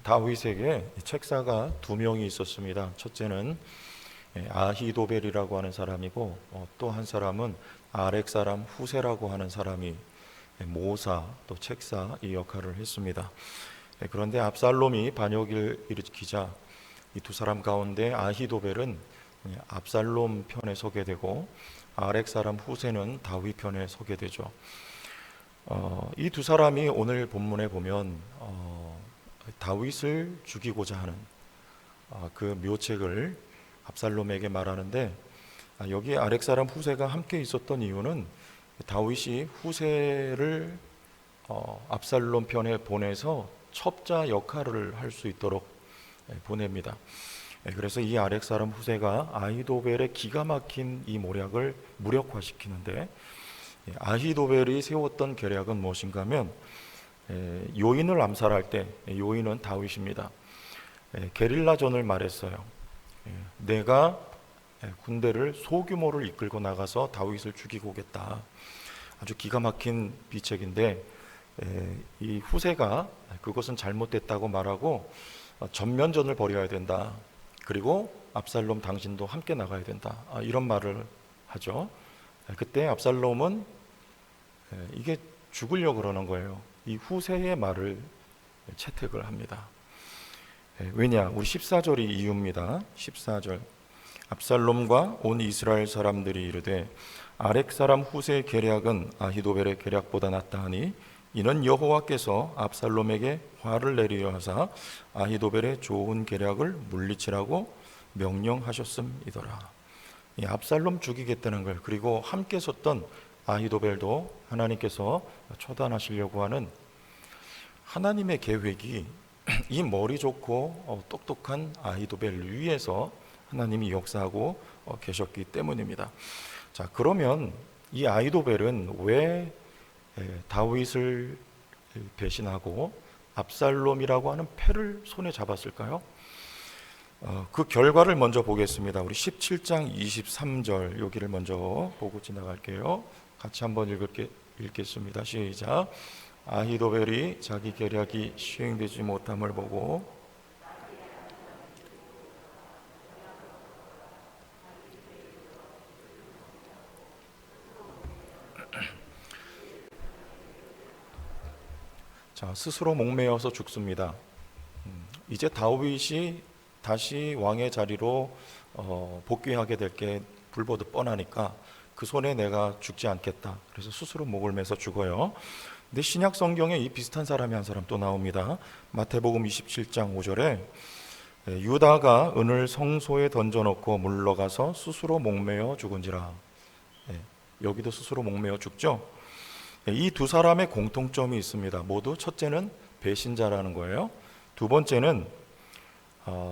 다윗에게 책사가 두 명이 있었습니다. 첫째는 아히도벨이라고 하는 사람이고 또 한 사람은 아렉 사람 후세라고 하는 사람이 모사 또 책사 이 역할을 했습니다. 그런데 압살롬이 반역을 일으키자 이 두 사람 가운데 아히도벨은 압살롬 편에 서게 되고 아렉 사람 후세는 다윗 편에 서게 되죠. 이 두 사람이 오늘 본문에 보면 다윗을 죽이고자 하는 그 묘책을 압살롬에게 말하는데, 여기 아렉 사람 후세가 함께 있었던 이유는 다윗이 후세를 압살롬 편에 보내서 첩자 역할을 할 수 있도록 보냅니다. 그래서 이 아렉 사람 후세가 아히도벨의 기가 막힌 이 모략을 무력화시키는데, 아히도벨이 세웠던 계략은 무엇인가 하면 요인을 암살할 때 요인은 다윗입니다. 게릴라전을 말했어요. 내가 군대를 소규모를 이끌고 나가서 다윗을 죽이고 오겠다. 아주 기가 막힌 비책인데 이 후세가 그것은 잘못됐다고 말하고 전면전을 벌여야 된다. 그리고 압살롬 당신도 함께 나가야 된다. 이런 말을 하죠. 그때 압살롬은 이게 죽으려고 그러는 거예요. 이 후세의 말을 채택을 합니다. 왜냐? 우리 14절이 이유입니다. 14절. 압살롬과 온 이스라엘 사람들이 이르되 아렉 사람 후세의 계략은 아히도벨의 계략보다 낫다 하니 이는 여호와께서 압살롬에게 화를 내리려 하사 아히도벨의 좋은 계략을 물리치라고 명령하셨음이더라. 이 압살롬 죽이겠다는 걸, 그리고 함께 섰던 아히도벨도 하나님께서 처단하시려고 하는 하나님의 계획이 이 머리 좋고 똑똑한 아히도벨 위에서 하나님이 역사하고 계셨기 때문입니다. 자, 그러면 이 아히도벨은 왜 다윗을 배신하고 압살롬이라고 하는 패를 손에 잡았을까요? 그 결과를 먼저 보겠습니다. 우리 17장 23절 여기를 먼저 보고 지나갈게요. 같이 한번 읽겠습니다. 시작. 아히도벨이 자기 계략이 시행되지 못함을 보고 스스로 목매어서 죽습니다. 이제 다윗이 다시 왕의 자리로 복귀하게 될 게 불보듯 뻔하니까 그 손에 내가 죽지 않겠다. 그래서 스스로 목을 매서 죽어요. 근데 신약 성경에 이 비슷한 사람이 한 사람 또 나옵니다. 마태복음 27장 5절에 유다가 은을 성소에 던져놓고 물러가서 스스로 목매어 죽은지라. 여기도 스스로 목매어 죽죠. 이 두 사람의 공통점이 있습니다. 모두 첫째는 배신자라는 거예요. 두 번째는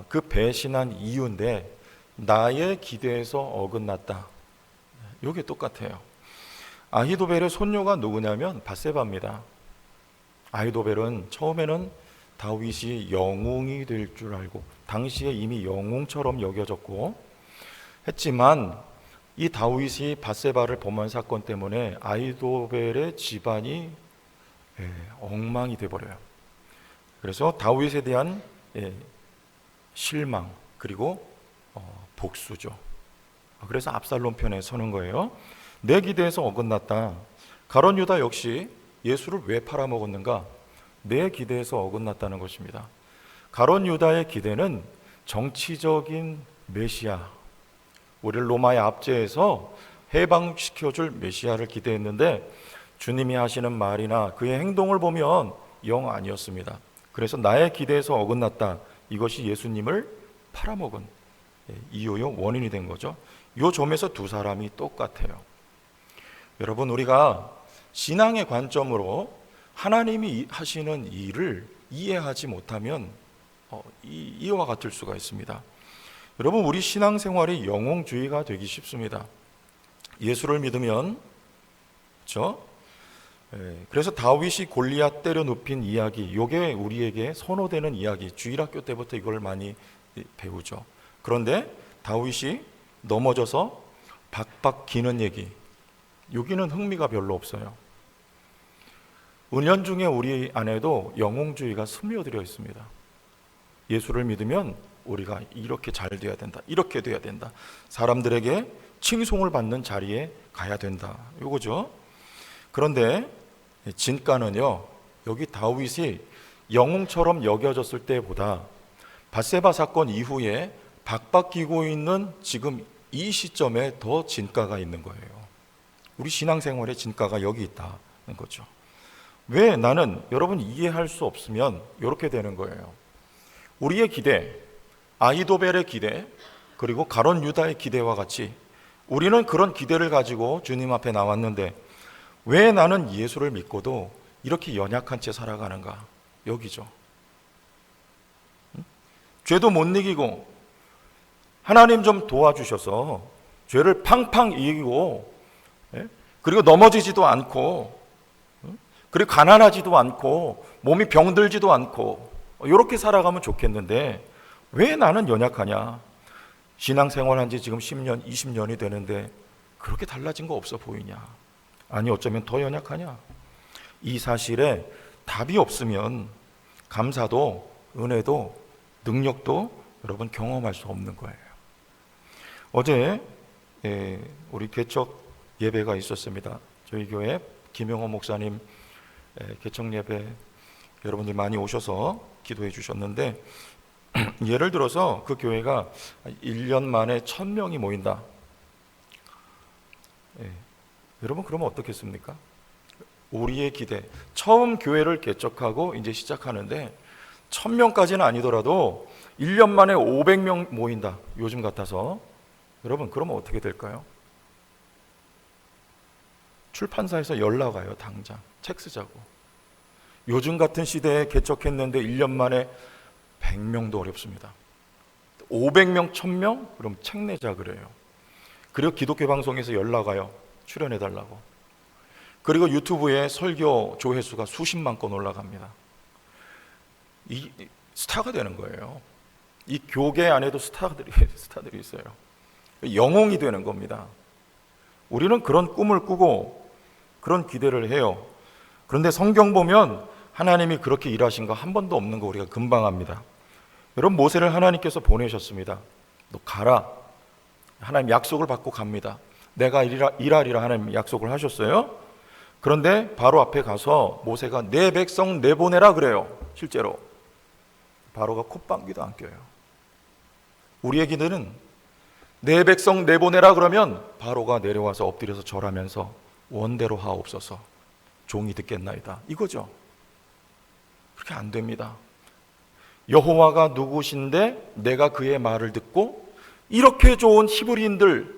그 배신한 이유인데 나의 기대에서 어긋났다. 이게 똑같아요. 아히도벨의 손녀가 누구냐면 밧세바입니다. 아히도벨은 처음에는 다윗이 영웅이 될 줄 알고 당시에 이미 영웅처럼 여겨졌고 했지만 이 다윗이 밧세바를 범한 사건 때문에 아히도벨의 집안이 엉망이 돼버려요. 그래서 다윗에 대한 실망 그리고 복수죠. 그래서 압살롬 편에 서는 거예요. 내 기대에서 어긋났다. 가룟 유다 역시 예수를 왜 팔아먹었는가? 내 기대에서 어긋났다는 것입니다. 가룟 유다의 기대는 정치적인 메시아, 우리를 로마의 압제에서 해방시켜줄 메시아를 기대했는데 주님이 하시는 말이나 그의 행동을 보면 영 아니었습니다. 그래서 나의 기대에서 어긋났다. 이것이 예수님을 팔아먹은 이유요, 원인이 된 거죠. 이 점에서 두 사람이 똑같아요. 여러분, 우리가 신앙의 관점으로 하나님이 하시는 일을 이해하지 못하면 이와 같을 수가 있습니다. 여러분, 우리 신앙생활이 영웅주의가 되기 쉽습니다. 예수를 믿으면, 그렇죠? 그래서 다윗이 골리앗 때려 눕힌 이야기, 이게 우리에게 선호되는 이야기, 주일학교 때부터 이걸 많이 배우죠. 그런데 다윗이 넘어져서 박박 기는 얘기, 여기는 흥미가 별로 없어요. 은연중에 우리 안에도 영웅주의가 스며들어 있습니다. 예수를 믿으면 우리가 이렇게 잘 돼야 된다, 이렇게 돼야 된다, 사람들에게 칭송을 받는 자리에 가야 된다, 이거죠. 그런데 진가는요, 여기 다윗이 영웅처럼 여겨졌을 때보다 밧세바 사건 이후에 박박기고 있는 지금 이 시점에 더 진가가 있는 거예요. 우리 신앙생활의 진가가 여기 있다는 거죠. 왜 나는, 여러분 이해할 수 없으면 이렇게 되는 거예요. 우리의 기대, 아히도벨의 기대, 그리고 가론 유다의 기대와 같이 우리는 그런 기대를 가지고 주님 앞에 나왔는데 왜 나는 예수를 믿고도 이렇게 연약한 채 살아가는가? 여기죠. 죄도 못 이기고 하나님 좀 도와주셔서 죄를 팡팡 이기고, 그리고 넘어지지도 않고, 그리고 가난하지도 않고, 몸이 병들지도 않고, 이렇게 살아가면 좋겠는데 왜 나는 연약하냐? 신앙생활 한 지 지금 10년, 20년이 되는데 그렇게 달라진 거 없어 보이냐? 아니, 어쩌면 더 연약하냐? 이 사실에 답이 없으면 감사도, 은혜도, 능력도 여러분 경험할 수 없는 거예요. 어제 우리 개척 예배가 있었습니다. 저희 교회 김영호 목사님 개척 예배 여러분들 많이 오셔서 기도해 주셨는데, 예를 들어서 그 교회가 1년 만에 1000명이 모인다. 여러분 그러면 어떻겠습니까? 우리의 기대, 처음 교회를 개척하고 이제 시작하는데 1000명까지는 아니더라도 1년 만에 500명 모인다, 요즘 같아서. 여러분 그러면 어떻게 될까요? 출판사에서 연락 와요. 당장 책 쓰자고. 요즘 같은 시대에 개척했는데 1년 만에 100명도 어렵습니다. 500명, 1000명? 그럼 책 내자 그래요. 그리고 기독교 방송에서 연락 와요. 출연해달라고. 그리고 유튜브에 설교 조회수가 수십만 건 올라갑니다. 이 스타가 되는 거예요. 이 교계 안에도 스타들이 있어요. 영웅이 되는 겁니다. 우리는 그런 꿈을 꾸고 그런 기대를 해요. 그런데 성경 보면 하나님이 그렇게 일하신 거 한 번도 없는 거 우리가 금방 압니다. 여러분, 모세를 하나님께서 보내셨습니다. 너 가라. 하나님 약속을 받고 갑니다. 내가 일하리라 하나님 약속을 하셨어요. 그런데 바로 앞에 가서 모세가 내 백성 내보내라 그래요. 실제로 바로가 콧방귀도 안 껴요. 우리의 기대는 내 백성 내보내라 그러면 바로가 내려와서 엎드려서 절하면서 원대로 하옵소서, 종이 듣겠나이다, 이거죠. 그렇게 안 됩니다. 여호와가 누구신데 내가 그의 말을 듣고 이렇게 좋은 히브리인들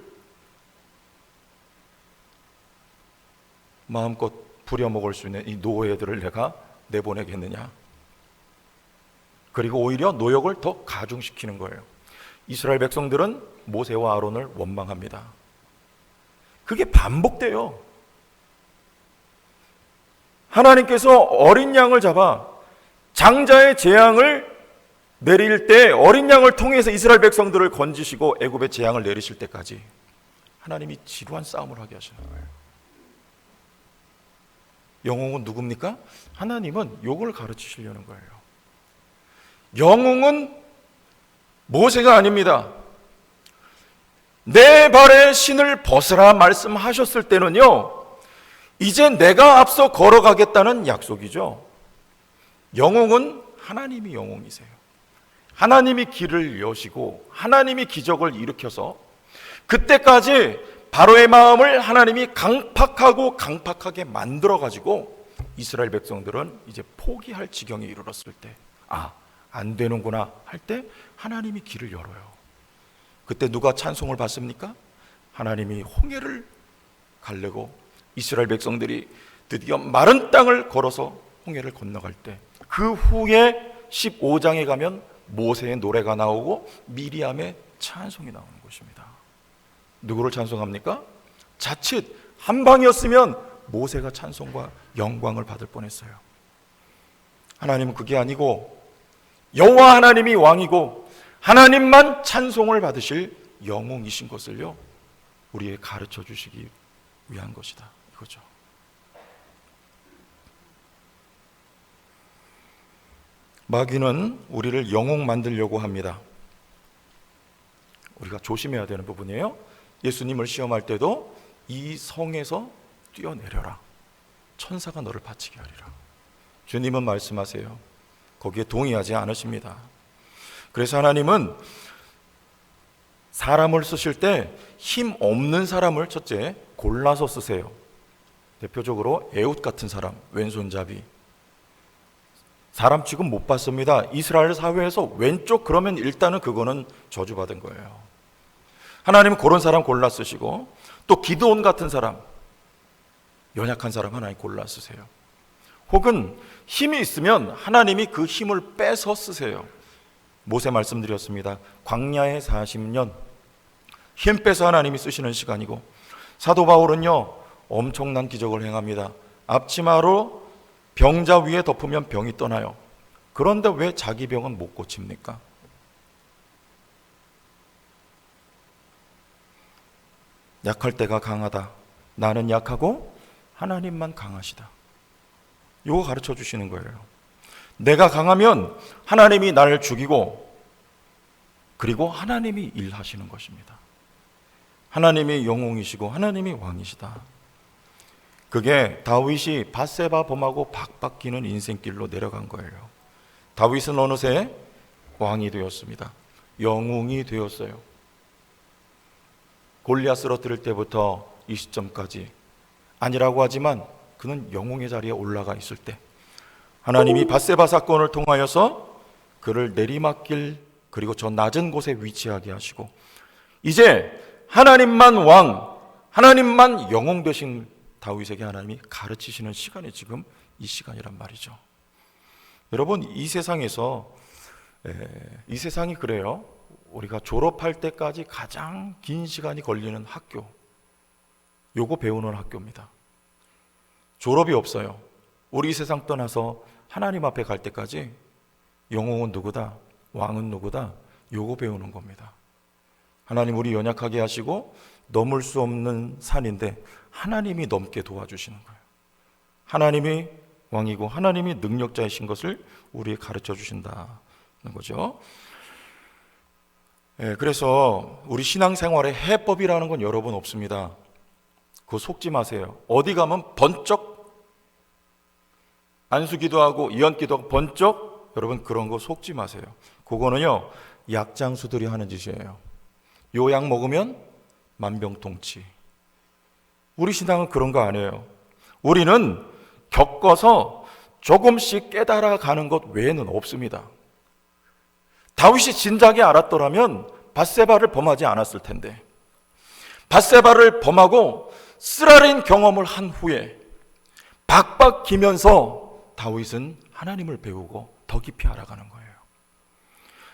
마음껏 부려먹을 수 있는 이 노예들을 내가 내보내겠느냐? 그리고 오히려 노역을 더 가중시키는 거예요. 이스라엘 백성들은 모세와 아론을 원망합니다. 그게 반복돼요. 하나님께서 어린 양을 잡아 장자의 재앙을 내릴 때, 어린 양을 통해서 이스라엘 백성들을 건지시고 애굽의 재앙을 내리실 때까지 하나님이 지루한 싸움을 하게 하시는 거예요. 영웅은 누굽니까? 하나님은 요걸 가르치시려는 거예요. 영웅은 모세가 아닙니다. 내 발에 신을 벗으라 말씀하셨을 때는요, 이제 내가 앞서 걸어가겠다는 약속이죠. 영웅은 하나님이 영웅이세요. 하나님이 길을 여시고 하나님이 기적을 일으켜서 그때까지 바로의 마음을 하나님이 강팍하게 만들어 가지고 이스라엘 백성들은 이제 포기할 지경에 이르렀을 때, 안 되는구나 할 때 하나님이 길을 열어요. 그때 누가 찬송을 받습니까? 하나님이 홍해를 가르고 이스라엘 백성들이 드디어 마른 땅을 걸어서 홍해를 건너갈 때, 그 후에 15장에 가면 모세의 노래가 나오고 미리암의 찬송이 나오는 것입니다. 누구를 찬송합니까? 자칫 한 방이었으면 모세가 찬송과 영광을 받을 뻔했어요. 하나님은 그게 아니고 여호와 하나님이 왕이고 하나님만 찬송을 받으실 영웅이신 것을요, 우리에게 가르쳐 주시기 위한 것이다, 이거죠. 마귀는 우리를 영웅 만들려고 합니다. 우리가 조심해야 되는 부분이에요. 예수님을 시험할 때도 이 성에서 뛰어내려라. 천사가 너를 바치게 하리라. 주님은 말씀하세요. 거기에 동의하지 않으십니다. 그래서 하나님은 사람을 쓰실 때 힘 없는 사람을 첫째 골라서 쓰세요. 대표적으로 에훗 같은 사람, 왼손잡이. 사람 취급 못 받습니다. 이스라엘 사회에서 왼쪽 그러면 일단은 그거는 저주받은 거예요. 하나님은 그런 사람 골라 쓰시고, 또 기드온 같은 사람, 연약한 사람 하나님 골라 쓰세요. 혹은 힘이 있으면 하나님이 그 힘을 빼서 쓰세요. 모세 말씀드렸습니다. 광야의 40년 힘 빼서 하나님이 쓰시는 시간이고, 사도 바울은요 엄청난 기적을 행합니다. 앞치마로 병자 위에 덮으면 병이 떠나요. 그런데 왜 자기 병은 못 고칩니까? 약할 때가 강하다. 나는 약하고 하나님만 강하시다. 이거 가르쳐 주시는 거예요. 내가 강하면 하나님이 나를 죽이고, 그리고 하나님이 일하시는 것입니다. 하나님이 영웅이시고 하나님이 왕이시다. 그게 다윗이 밧세바 범하고 박박기는 인생길로 내려간 거예요. 다윗은 어느새 왕이 되었습니다. 영웅이 되었어요. 골리앗 쓰러뜨릴 때부터 이 시점까지 아니라고 하지만 그는 영웅의 자리에 올라가 있을 때 하나님이 밧세바 사건을 통하여서 그를 내리막길, 그리고 저 낮은 곳에 위치하게 하시고, 이제 하나님만 왕, 하나님만 영웅 되신 다윗에게 하나님이 가르치시는 시간이 지금 이 시간이란 말이죠. 여러분, 이 세상에서 이 세상이 그래요. 우리가 졸업할 때까지 가장 긴 시간이 걸리는 학교, 요거 배우는 학교입니다. 졸업이 없어요. 우리 이 세상 떠나서 하나님 앞에 갈 때까지 영웅은 누구다, 왕은 누구다, 요거 배우는 겁니다. 하나님 우리 연약하게 하시고 넘을 수 없는 산인데 하나님이 넘게 도와주시는 거예요. 하나님이 왕이고 하나님이 능력자이신 것을 우리에게 가르쳐 주신다는 거죠. 그래서 우리 신앙생활에 해법이라는 건 여러분 없습니다. 그거 속지 마세요. 어디 가면 번쩍 안수기도 하고 이언기도 하고 번쩍, 여러분 그런 거 속지 마세요. 그거는요 약장수들이 하는 짓이에요. 요 약 먹으면 만병통치. 우리 신앙은 그런 거 아니에요. 우리는 겪어서 조금씩 깨달아가는 것 외에는 없습니다. 다윗이 진작에 알았더라면 밧세바를 범하지 않았을 텐데, 밧세바를 범하고 쓰라린 경험을 한 후에 박박 기면서 다윗은 하나님을 배우고 더 깊이 알아가는 거예요.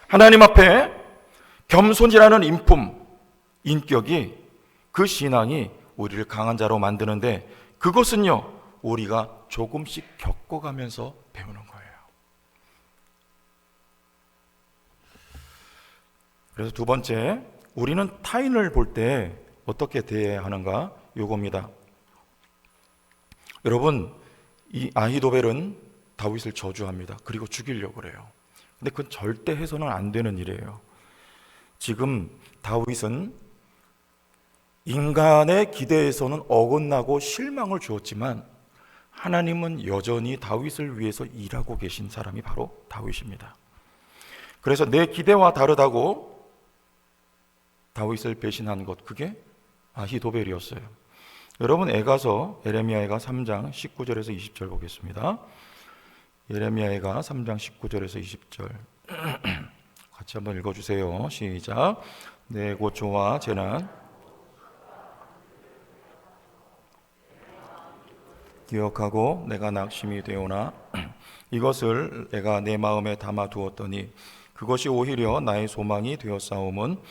하나님 앞에 겸손이라는 인품, 인격이, 그 신앙이 우리를 강한 자로 만드는데, 그것은요 우리가 조금씩 겪어가면서 배우는 거예요. 그래서 두 번째, 우리는 타인을 볼 때 어떻게 대해야 하는가, 요겁니다. 여러분, 이 아히도벨은 다윗을 저주합니다. 그리고 죽이려고 그래요. 근데 그건 절대 해서는 안 되는 일이에요. 지금 다윗은 인간의 기대에서는 어긋나고 실망을 주었지만 하나님은 여전히 다윗을 위해서 일하고 계신 사람이 바로 다윗입니다. 그래서 내 기대와 다르다고 다윗을 배신한 것, 그게 아히도벨이었어요. 여러분, 에가서 예레미야가 3장 19절에서 20절 보겠습니다. 예레미야가 3장 19절에서 20절 같이 한번 읽어주세요. 시작. 내 고초와 재난 기억하고 내가 낙심이 되오나 이것을 내가 내 마음에 담아 두었더니 그것이 오히려 나의 소망이 되었사오면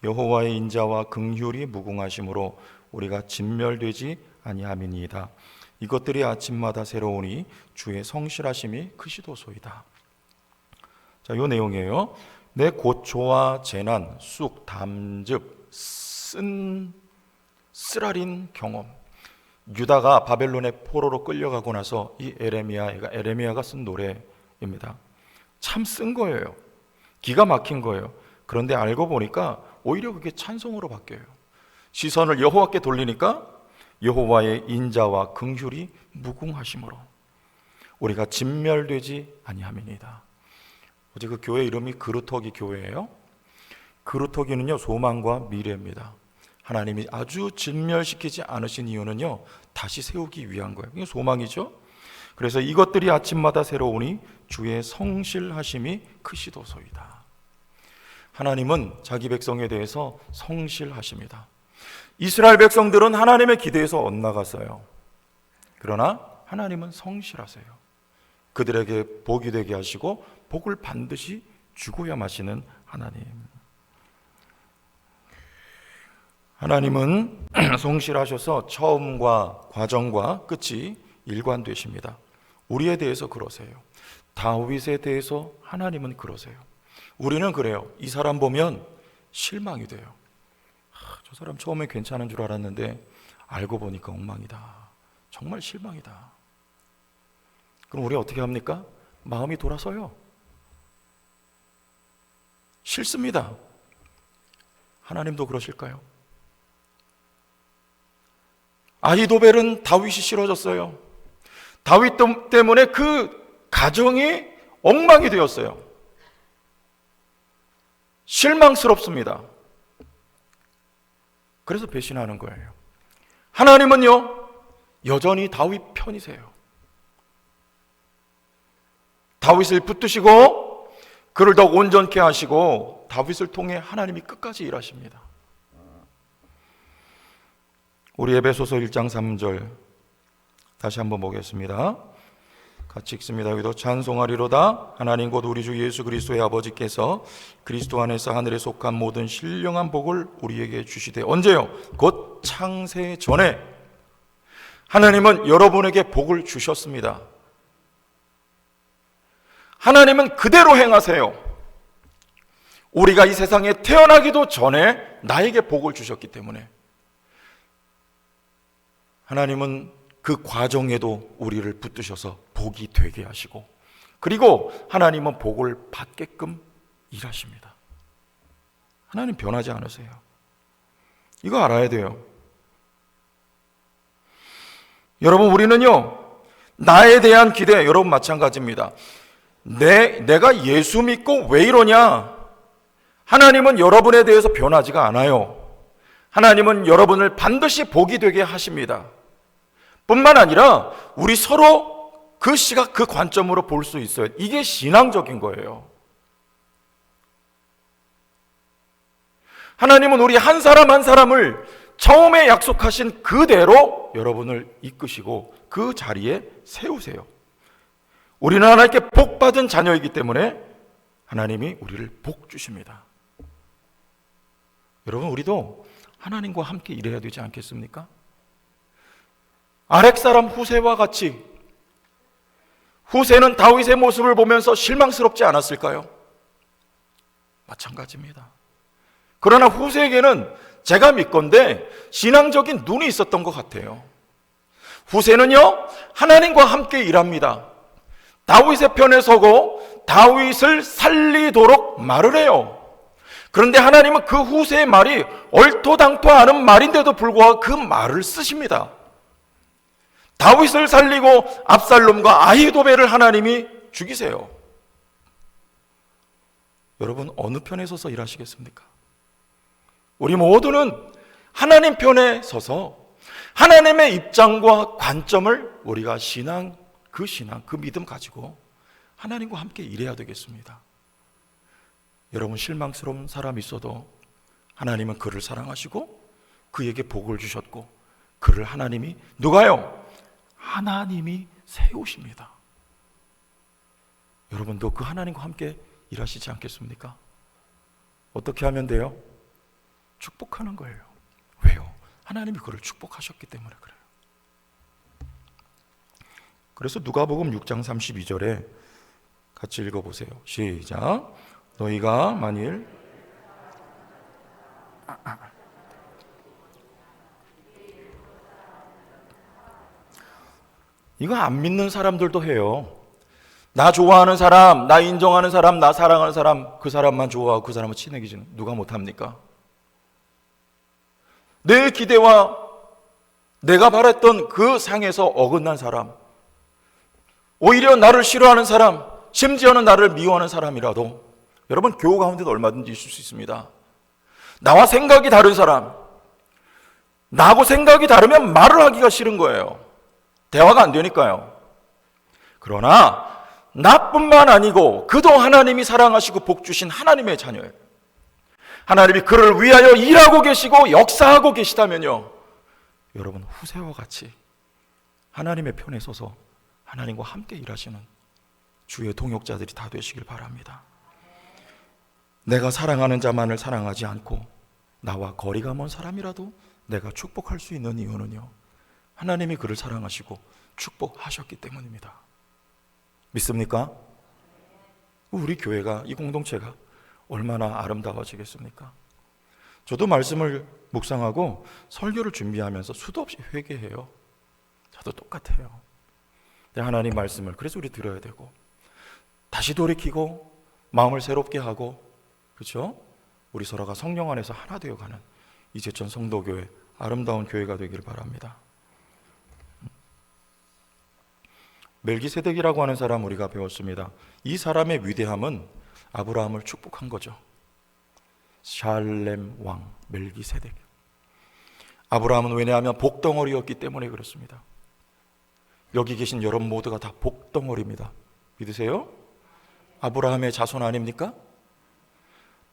여호와의 인자와 긍휼이 무궁하심으로 우리가 진멸되지 아니함이니이다. 이것들이 아침마다 새로우니 주의 성실하심이 크시도소이다. 자, 요 내용이에요. 내 고초와 재난, 쑥, 담즙, 쓰라린 경험. 유다가 바벨론의 포로로 끌려가고 나서 이 에레미야가 쓴 노래입니다. 참 쓴 거예요. 기가 막힌 거예요. 그런데 알고 보니까 오히려 그게 찬송으로 바뀌어요. 시선을 여호와께 돌리니까 여호와의 인자와 긍휼이 무궁하심으로 우리가 진멸되지 아니함이니이다. 어제 그 교회 이름이 그루터기 교회예요. 그루터기는요, 소망과 미래입니다. 하나님이 아주 진멸시키지 않으신 이유는요, 다시 세우기 위한 거예요. 이게 소망이죠. 그래서 이것들이 아침마다 새로우니 주의 성실하심이 크시도소이다. 하나님은 자기 백성에 대해서 성실하십니다. 이스라엘 백성들은 하나님의 기대에서 엇나갔어요. 그러나 하나님은 성실하세요. 그들에게 복이 되게 하시고 복을 반드시 주고야 마시는 하나님. 하나님은 성실하셔서 처음과 과정과 끝이 일관되십니다. 우리에 대해서 그러세요. 다윗에 대해서 하나님은 그러세요. 우리는 그래요. 이 사람 보면 실망이 돼요. 저 사람 처음에 괜찮은 줄 알았는데 알고 보니까 엉망이다. 정말 실망이다. 그럼 우리 어떻게 합니까? 마음이 돌아서요. 싫습니다. 하나님도 그러실까요? 아히도벨은 다윗이 싫어졌어요. 다윗 때문에 그 가정이 엉망이 되었어요. 실망스럽습니다. 그래서 배신하는 거예요. 하나님은요, 여전히 다윗 편이세요. 다윗을 붙드시고 그를 더 온전케 하시고 다윗을 통해 하나님이 끝까지 일하십니다. 우리 에베소서 1장 3절 다시 한번 보겠습니다. 같이 읽습니다. 여기도 찬송하리로다 하나님 곧 우리 주 예수 그리스도의 아버지께서 그리스도 안에서 하늘에 속한 모든 신령한 복을 우리에게 주시되. 언제요? 곧 창세 전에 하나님은 여러분에게 복을 주셨습니다. 하나님은 그대로 행하세요. 우리가 이 세상에 태어나기도 전에 나에게 복을 주셨기 때문에 하나님은 그 과정에도 우리를 붙드셔서 복이 되게 하시고, 그리고 하나님은 복을 받게끔 일하십니다. 하나님 변하지 않으세요. 이거 알아야 돼요. 여러분, 우리는요, 나에 대한 기대, 여러분 마찬가지입니다. 내가 예수 믿고 왜 이러냐? 하나님은 여러분에 대해서 변하지가 않아요. 하나님은 여러분을 반드시 복이 되게 하십니다. 뿐만 아니라 우리 서로 그 시각, 그 관점으로 볼 수 있어요. 이게 신앙적인 거예요. 하나님은 우리 한 사람 한 사람을 처음에 약속하신 그대로 여러분을 이끄시고 그 자리에 세우세요. 우리는 하나님께 복 받은 자녀이기 때문에 하나님이 우리를 복 주십니다. 여러분, 우리도 하나님과 함께 일해야 되지 않겠습니까? 아렉 사람 후세와 같이, 후세는 다윗의 모습을 보면서 실망스럽지 않았을까요? 마찬가지입니다. 그러나 후세에게는 제가 믿건대 신앙적인 눈이 있었던 것 같아요. 후세는요, 하나님과 함께 일합니다. 다윗의 편에 서고 다윗을 살리도록 말을 해요. 그런데 하나님은 그 후세의 말이 얼토당토 않은 말인데도 불구하고 그 말을 쓰십니다. 다윗을 살리고 압살롬과 아히도벨을 하나님이 죽이세요. 여러분, 어느 편에 서서 일하시겠습니까? 우리 모두는 하나님 편에 서서 하나님의 입장과 관점을 우리가 그 믿음 가지고 하나님과 함께 일해야 되겠습니다. 여러분, 실망스러운 사람이 있어도 하나님은 그를 사랑하시고 그에게 복을 주셨고, 그를 하나님이 누가요? 하나님이 세우십니다. 여러분도 그 하나님과 함께 일하시지 않겠습니까? 어떻게 하면 돼요? 축복하는 거예요. 왜요? 하나님이 그를 축복하셨기 때문에 그래요. 그래서 누가복음 6장 32절에 같이 읽어보세요. 시작. 너희가 만일 이거 안 믿는 사람들도 해요. 나 좋아하는 사람, 나 인정하는 사람, 나 사랑하는 사람, 그 사람만 좋아하고 그 사람은 친해지는 누가 못합니까? 내 기대와 내가 바랬던 그 상에서 어긋난 사람, 오히려 나를 싫어하는 사람, 심지어는 나를 미워하는 사람이라도 여러분 교우 가운데도 얼마든지 있을 수 있습니다. 나와 생각이 다른 사람, 나하고 생각이 다르면 말을 하기가 싫은 거예요. 대화가 안 되니까요. 그러나 나뿐만 아니고 그도 하나님이 사랑하시고 복 주신 하나님의 자녀예요. 하나님이 그를 위하여 일하고 계시고 역사하고 계시다면요, 여러분 후세와 같이 하나님의 편에 서서 하나님과 함께 일하시는 주의 동역자들이 다 되시길 바랍니다. 내가 사랑하는 자만을 사랑하지 않고 나와 거리가 먼 사람이라도 내가 축복할 수 있는 이유는요, 하나님이 그를 사랑하시고 축복하셨기 때문입니다. 믿습니까? 우리 교회가, 이 공동체가 얼마나 아름다워지겠습니까? 저도 말씀을 묵상하고 설교를 준비하면서 수도 없이 회개해요. 저도 똑같아요. 하나님 말씀을 그래서 우리 들어야 되고 다시 돌이키고 마음을 새롭게 하고, 그렇죠? 우리 서로가 성령 안에서 하나 되어가는 이제천 성도교회, 아름다운 교회가 되기를 바랍니다. 멜기세덱이라고 하는 사람 우리가 배웠습니다. 이 사람의 위대함은 아브라함을 축복한 거죠. 샬렘 왕 멜기세덱. 아브라함은 왜냐하면 복덩어리였기 때문에 그렇습니다. 여기 계신 여러분 모두가 다 복덩어리입니다. 믿으세요? 아브라함의 자손 아닙니까?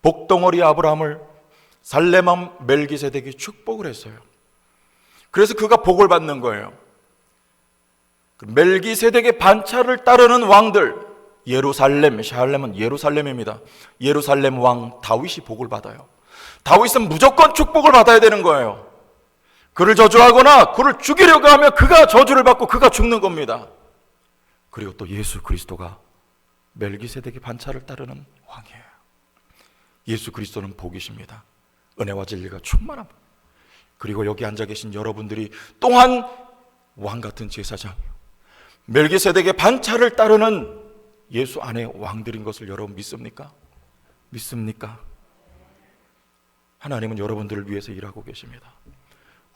복덩어리 아브라함을 살렘왕 멜기세덱이 축복을 했어요. 그래서 그가 복을 받는 거예요. 멜기세덱의 반차를 따르는 왕들, 예루살렘, 샬렘은 예루살렘입니다. 예루살렘 왕 다윗이 복을 받아요. 다윗은 무조건 축복을 받아야 되는 거예요. 그를 저주하거나 그를 죽이려고 하면 그가 저주를 받고 그가 죽는 겁니다. 그리고 또 예수 그리스도가 멜기세덱의 반차를 따르는 왕이에요. 예수 그리스도는 복이십니다. 은혜와 진리가 충만함. 그리고 여기 앉아 계신 여러분들이 또한 왕 같은 제사장이요, 멜기세덱의 반차를 따르는 예수 안에 왕들인 것을 여러분 믿습니까? 믿습니까? 하나님은 여러분들을 위해서 일하고 계십니다.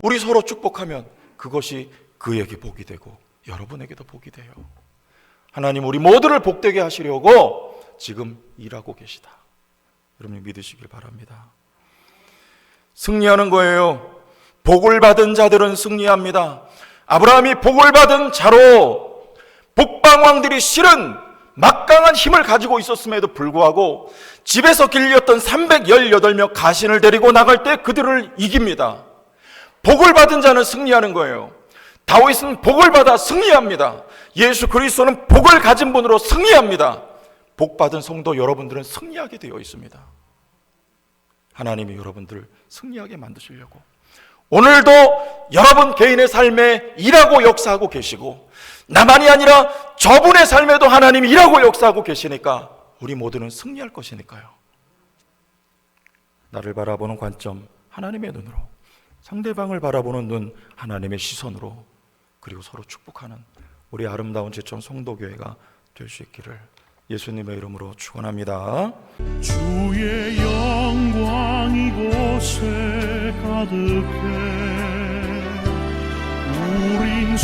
우리 서로 축복하면 그것이 그에게 복이 되고 여러분에게도 복이 돼요. 하나님 우리 모두를 복되게 하시려고 지금 일하고 계시다. 여러분이 믿으시길 바랍니다. 승리하는 거예요. 복을 받은 자들은 승리합니다. 아브라함이 복을 받은 자로 복방왕들이 실은 막강한 힘을 가지고 있었음에도 불구하고 집에서 길렸던 318명 가신을 데리고 나갈 때 그들을 이깁니다. 복을 받은 자는 승리하는 거예요. 다윗은 복을 받아 승리합니다. 예수 그리스도는 복을 가진 분으로 승리합니다. 복 받은 성도 여러분들은 승리하게 되어 있습니다. 하나님이 여러분들을 승리하게 만드시려고 오늘도 여러분 개인의 삶에 일하고 역사하고 계시고, 나만이 아니라 저분의 삶에도 하나님이 일하고 역사하고 계시니까 우리 모두는 승리할 것이니까요. 나를 바라보는 관점 하나님의 눈으로, 상대방을 바라보는 눈 하나님의 시선으로, 그리고 서로 축복하는 우리 아름다운 제천 성도교회가 될 수 있기를 예수님의 이름으로 축원합니다. 주의 영광 이곳에 가득해 우린